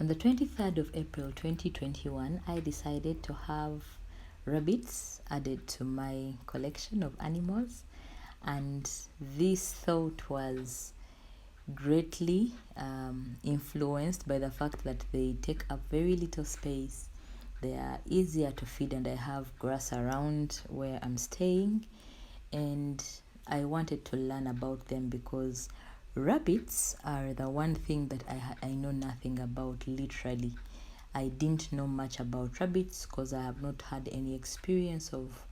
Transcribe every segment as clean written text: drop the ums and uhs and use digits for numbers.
On the 23rd of April 2021, I decided to have rabbits added to my collection of animals, and this thought was greatly influenced by the fact that they take up very little space. They are easier to feed, and I have grass around where I'm staying, and I wanted to learn about them because rabbits are the one thing that I know nothing about, literally. I didn't know much about rabbits because I have not had any experience of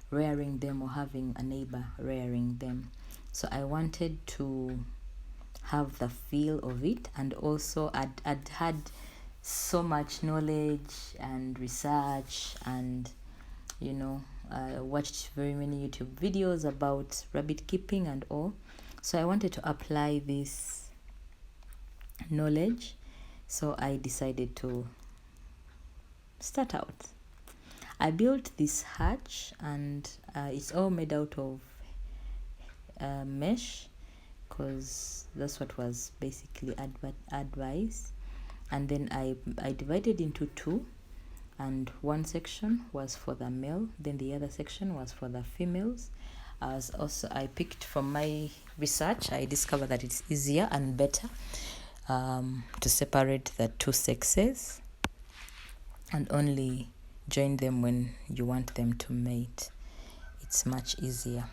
rearing them or having a neighbor rearing them. So I wanted to have the feel of it, and also I'd had so much knowledge and research, and watched very many YouTube videos about rabbit keeping and all. So I wanted to apply this knowledge, so I decided to start out. I built this hutch, and it's all made out of mesh, because that's what was basically advised. And then I divided into two, and one section was for the male, then the other section was for the females. As also I picked from my research, I discovered that it's easier and better to separate the two sexes and only join them when you want them to mate. It's much easier.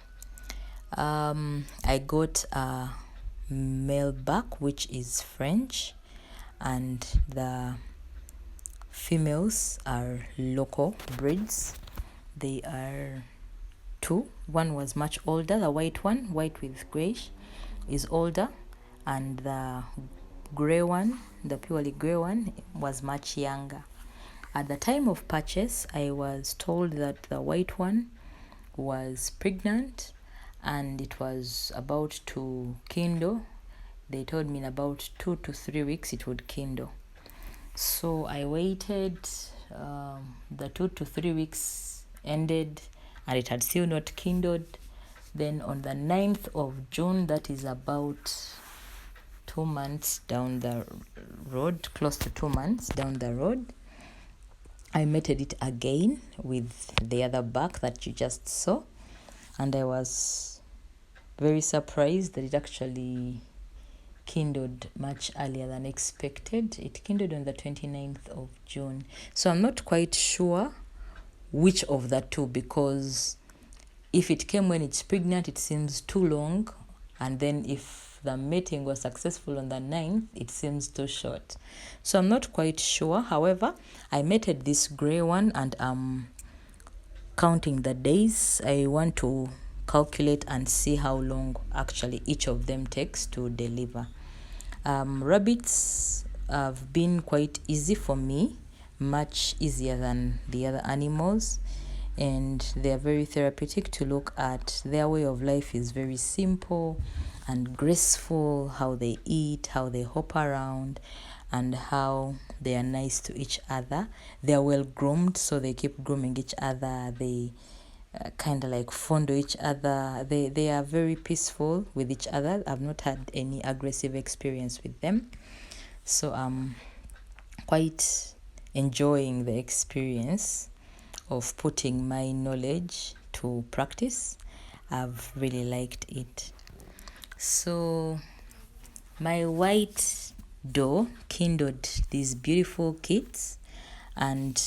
I got a male buck, which is French, and the females are local breeds. They are two. One was much older, the white one, white with grayish, is older, and the gray one, the purely gray one, was much younger. At the time of purchase, I was told that the white one was pregnant and it was about to kindle. They told me in about 2 to 3 weeks it would kindle. So I waited. The 2 to 3 weeks ended and it had still not kindled. Then on the 9th of June, that is about 2 months down the road, close to 2 months down the road, I mated it again with the other buck that you just saw, and I was very surprised that it actually kindled much earlier than expected. It kindled on the 29th of June. So I'm not quite sure which of the two, because if it came when it's pregnant, it seems too long, and then if the mating was successful on the 9th, it seems too short. So I'm not quite sure. However, I mated this gray one, and I'm counting the days. I want to calculate and see how long actually each of them takes to deliver. Rabbits have been quite easy for me, much easier than the other animals, and they are very therapeutic to look at. Their way of life is very simple and graceful, how they eat, how they hop around, and how they are nice to each other. They are well groomed, so they keep grooming each other. They kind of like fondle each other. They are very peaceful with each other. I've not had any aggressive experience with them, so I'm quite enjoying the experience of putting my knowledge to practice. I've really liked it. So my white doe kindled these beautiful kids, and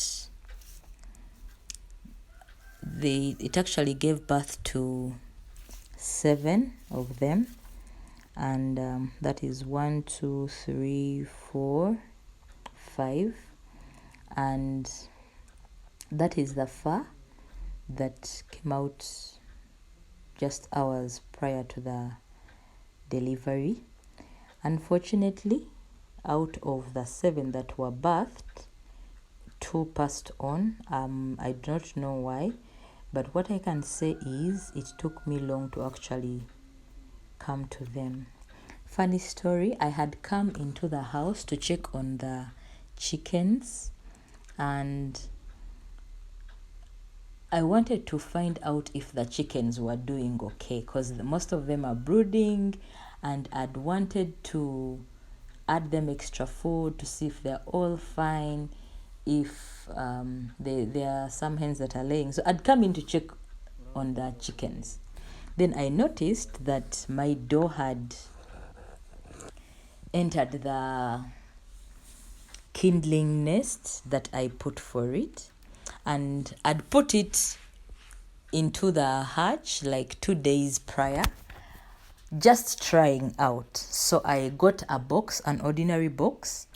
it actually gave birth to 7 of them, and that is 1, 2, 3, 4, 5, and that is the fur that came out just hours prior to the delivery. Unfortunately, out of the 7 that were birthed, 2 passed on. I don't know why, but what I can say is it took me long to actually come to them. Funny story, I had come into the house to check on the chickens, and I wanted to find out if the chickens were doing okay, because most of them are brooding, and I'd wanted to add them extra food to see if they're all fine, if there are some hens that are laying. So I'd come in to check on the chickens. Then I noticed that my doe had entered the kindling nest that I put for it, and I'd put it into the hatch like 2 days prior, just trying out. So I got a box, an ordinary box,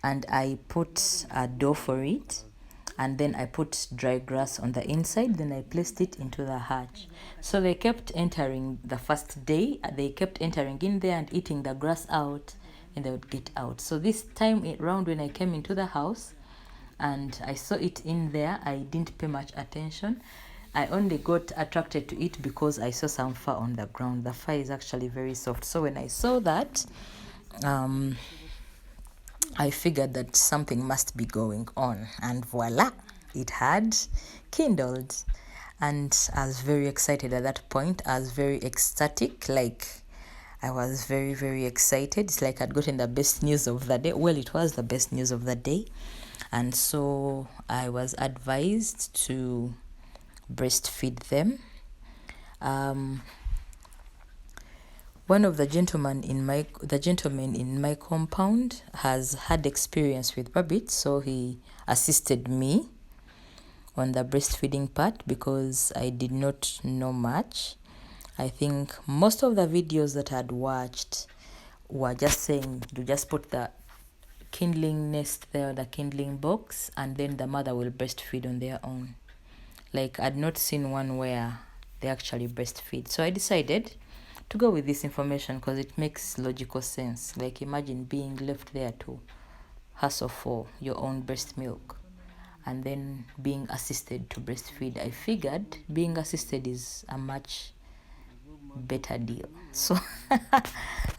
and I put a dough for it, and then I put dry grass on the inside. Then I placed it into the hatch. So they kept entering. The first day they kept entering in there and eating the grass out, and they would get out. So this time around, when I came into the house and I saw it in there, I didn't pay much attention. I only got attracted to it because I saw some fur on the ground. The fur is actually very soft. So when I saw that, I figured that something must be going on, and voila, it had kindled. And I was very excited at that point. I was very ecstatic, like I was very, very excited. It's like I'd gotten the best news of the day. Well, it was the best news of the day. And so I was advised to breastfeed them. One of the gentlemen in my compound has had experience with rabbits, so he assisted me on the breastfeeding part because I did not know much. I think most of the videos that I'd watched were just saying to just put the kindling nest there, the kindling box, and then the mother will breastfeed on their own. Like, I'd not seen one where they actually breastfeed. So I decided to go with this information because it makes logical sense. Like, imagine being left there to hustle for your own breast milk and then being assisted to breastfeed. I figured being assisted is a much better deal. So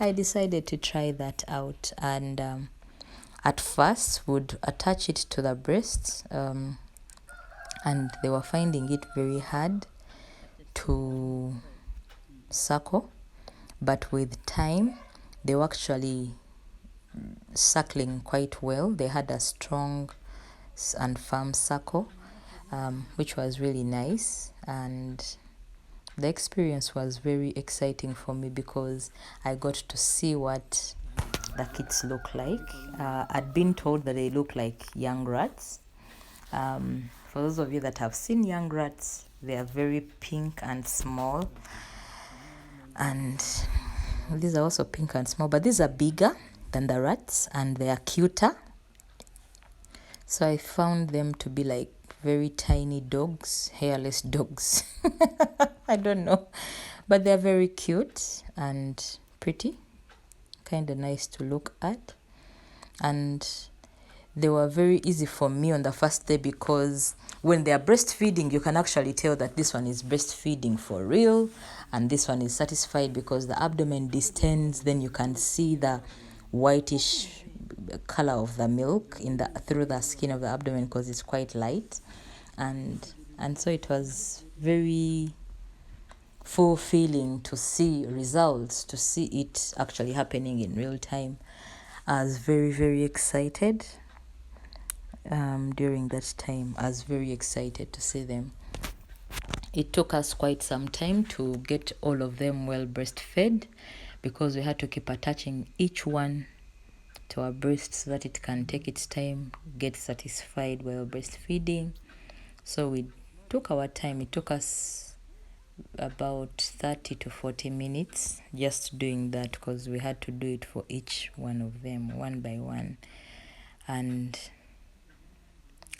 I decided to try that out, and at first would attach it to the breasts, and they were finding it very hard to suckle, but with time they were actually suckling quite well. They had a strong and firm suckle, which was really nice, and the experience was very exciting for me because I got to see what the kids look like. I'd been told that they look like young rats. For those of you that have seen young rats, they are very pink and small, and these are also pink and small, but these are bigger than the rats and they are cuter. So I found them to be like very tiny dogs, hairless dogs. I don't know, but they're very cute and pretty, kind of nice to look at. And they were very easy for me on the first day because when they are breastfeeding, you can actually tell that this one is breastfeeding for real and this one is satisfied because the abdomen distends. Then you can see the whitish color of the milk through the skin of the abdomen because it's quite light, and so it was very fulfilling to see results, to see it actually happening in real time. I was very, very excited during that time. I was very excited to see them. It took us quite some time to get all of them well breastfed because we had to keep attaching each one to our breast so that it can take its time, get satisfied while breastfeeding. So we took our time. It took us about 30 to 40 minutes just doing that because we had to do it for each one of them, one by one. And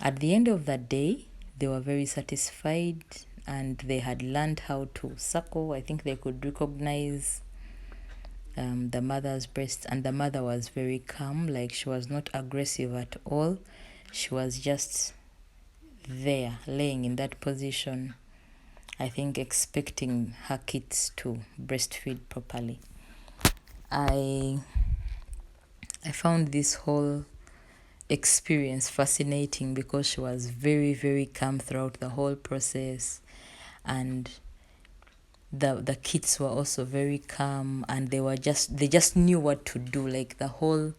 at the end of the day, they were very satisfied and they had learned how to suckle. I think they could recognize the mother's breast, and the mother was very calm. Like, she was not aggressive at all. She was just there, laying in that position, I think expecting her kids to breastfeed properly. I found this whole experience fascinating because she was very, very calm throughout the whole process, and the kids were also very calm, and they just knew what to do. Like, the whole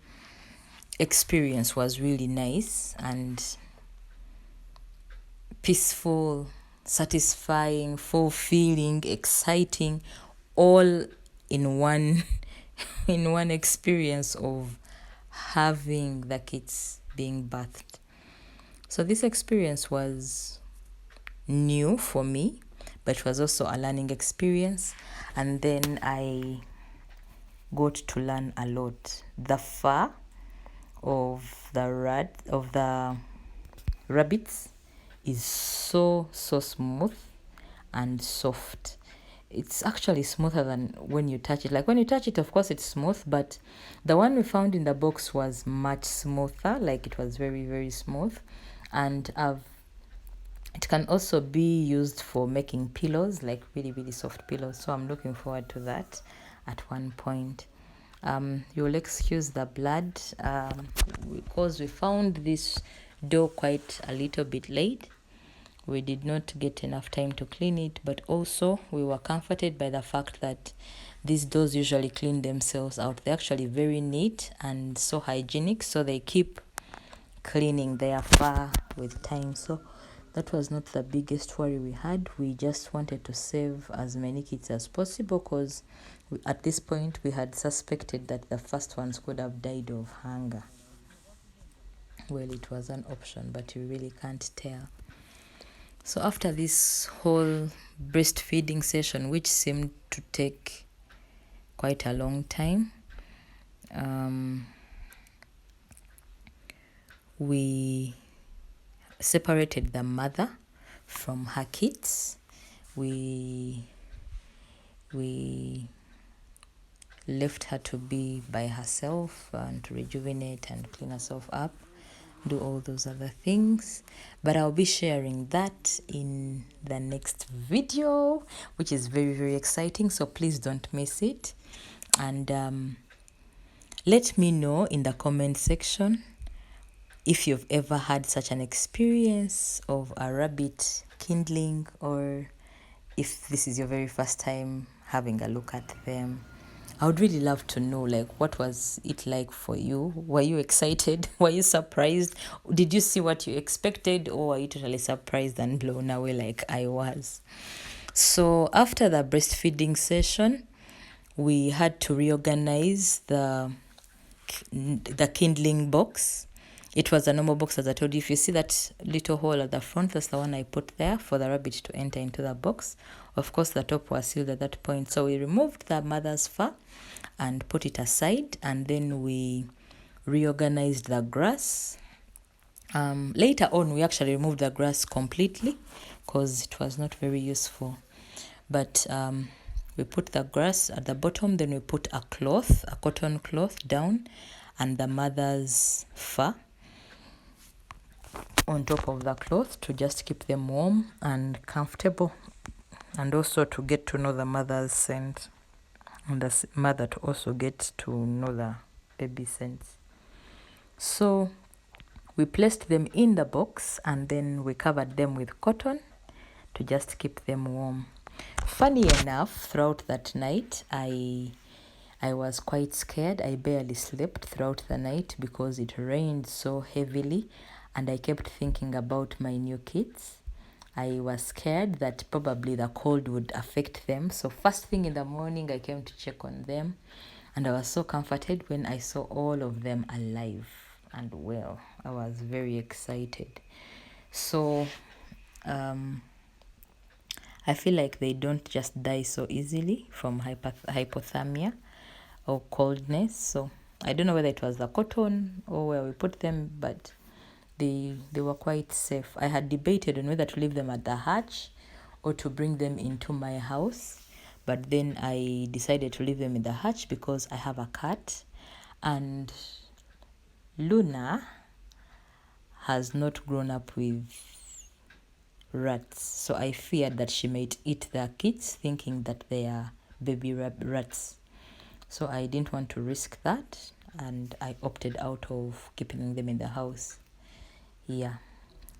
experience was really nice and peaceful, satisfying, fulfilling, exciting, all in one in one experience of having the kids being birthed. So this experience was new for me, but it was also a learning experience. And then I got to learn a lot. The fur of the rabbits is so smooth and soft. It's actually smoother than when you touch it. Like when you touch it, of course it's smooth, but the one we found in the box was much smoother. Like it was very, very smooth. And it can also be used for making pillows, like really, really soft pillows. So I'm looking forward to that at one point. You'll excuse the blood because we found this dough quite a little bit late. We did not get enough time to clean it, but also we were comforted by the fact that these doors usually clean themselves out. They're actually very neat and so hygienic, so they keep cleaning their fur with time. So that was not the biggest worry we had. We just wanted to save as many kids as possible because at this point we had suspected that the first ones could have died of hunger. Well, it was an option, but you really can't tell. So after this whole breastfeeding session, which seemed to take quite a long time, we separated the mother from her kids. We left her to be by herself and to rejuvenate and clean herself up, do all those other things. But I'll be sharing that in the next video, which is very, very exciting. So please don't miss it. And let me know in the comment section if you've ever had such an experience of a rabbit kindling, or if this is your very first time having a look at them. I would really love to know, like, what was it like for you? Were you excited? Were you surprised? Did you see what you expected, or were you totally surprised and blown away like I was? So after the breastfeeding session, we had to reorganize the kindling box. It was a normal box, as I told you. If you see that little hole at the front, that's the one I put there for the rabbit to enter into the box. Of course, the top was sealed at that point. So we removed the mother's fur and put it aside, and then we reorganized the grass. Later on, we actually removed the grass completely because it was not very useful. But we put the grass at the bottom, then we put a cotton cloth down, and the mother's fur on top of the cloth to just keep them warm and comfortable, and also to get to know the mother's scent, and the mother to also get to know the baby scents. So we placed them in the box, and then we covered them with cotton to just keep them warm. Funny enough, throughout that night, I was quite scared. I barely slept throughout the night because it rained so heavily, and I kept thinking about my new kids. I was scared that probably the cold would affect them. So first thing in the morning, I came to check on them, and I was so comforted when I saw all of them alive and well. I was very excited. So I feel like they don't just die so easily from hypothermia or coldness. So I don't know whether it was the cotton or where we put them, but they were quite safe. I had debated on whether to leave them at the hatch or to bring them into my house, but then I decided to leave them in the hatch because I have a cat, and Luna has not grown up with rats, so I feared that she might eat their kids thinking that they are baby rats. So I didn't want to risk that, and I opted out of keeping them in the house. Yeah,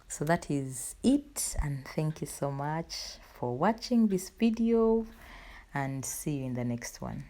so that is it, and thank you so much for watching this video, and see you in the next one.